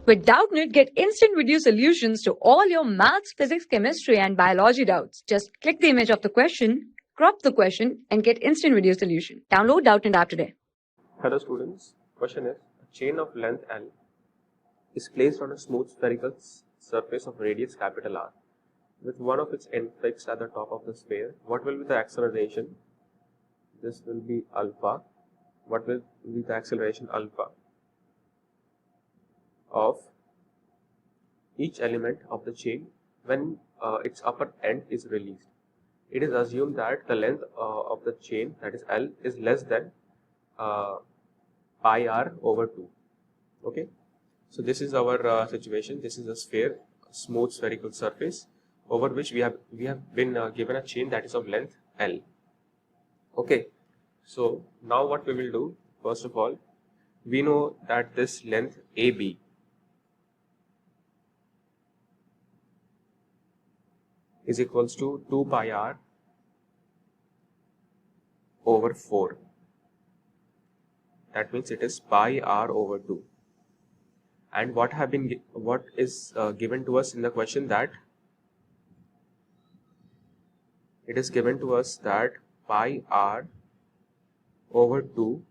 With Doubtnut, get instant video solutions to all your maths, physics, chemistry, and biology doubts. Just click the image of the question, crop the question, and get instant video solution. Download Doubtnut app today. Hello students, question is, a chain of length L is placed on a smooth spherical surface of radius capital R with one of its ends fixed at the top of the sphere. What will be the acceleration? This will be alpha. What will be the acceleration alpha of each element of the chain when its upper end is released? It is assumed that the length of the chain, that is L, is less than pi r over 2. Okay, so this is our situation. This is a sphere, a smooth spherical surface over which we have been given a chain that is of length L. Okay, so now what we will do, first of all, we know that this length AB is equals to 2 pi r over 4. That means it is pi r over 2. And what is given to us in the question, that it is given to us that pi r over 2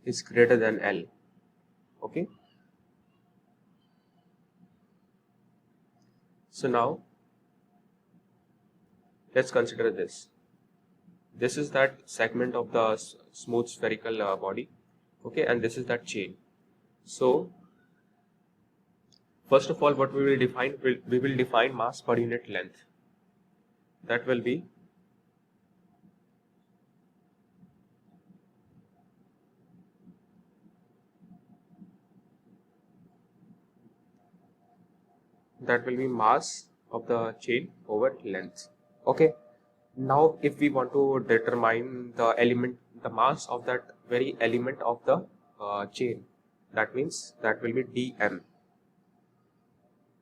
is greater than L. Okay, so now let's consider this. This is that segment of the smooth spherical body, okay, and this is that chain. So first of all, what we will define, we will define mass per unit length. That will be mass of the chain over length. Okay, now if we want to determine the mass of that very element of the chain, that means that will be dm.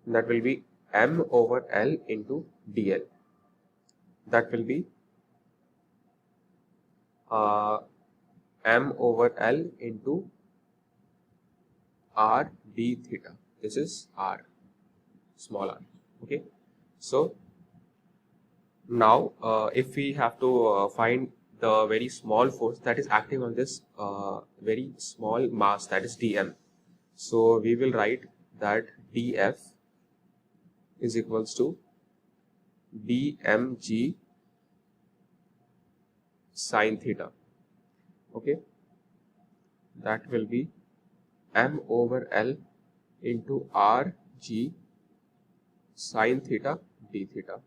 That will be m over L into dl. That will be m over L into r d theta. This is r, small r. Okay, so now if we have to find the very small force that is acting on this very small mass, that is dm, so we will write that df is equals to dmg sine theta. Okay, that will be m over L into rg sine theta d theta.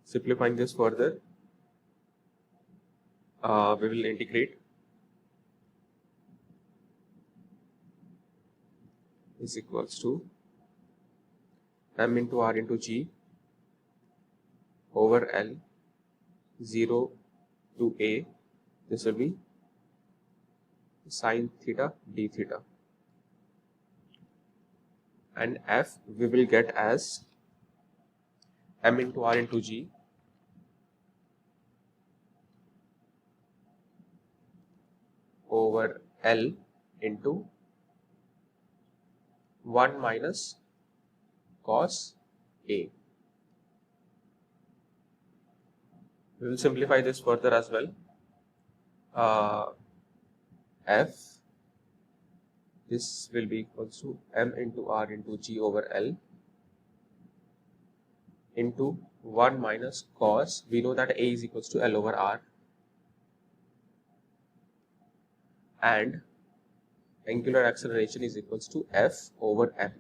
Simplifying this further, we will integrate. Is equals to m into r into g over L 0 to a. This will be sine theta d theta, and f we will get as m into r into g over L into 1 minus cos A. We will simplify this further as well. F, this will be equals to m into r into g over L into 1 minus cos. We know that A is equals to L over R, and angular acceleration is equals to F over m.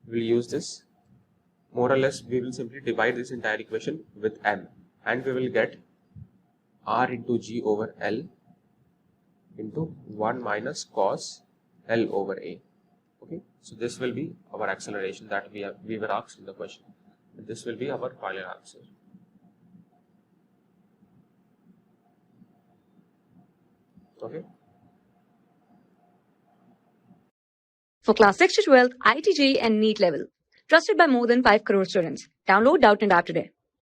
We will use this. More or less, we will simply divide this entire equation with m, and we will get r into g over L into 1 minus cos L over A. Okay, so this will be our acceleration that we were asked in the question. This will be our final answer. Okay. For class 6 to 12, IIT JEE and NEET level. Trusted by more than 5 crore students. Download Doubtnut app today.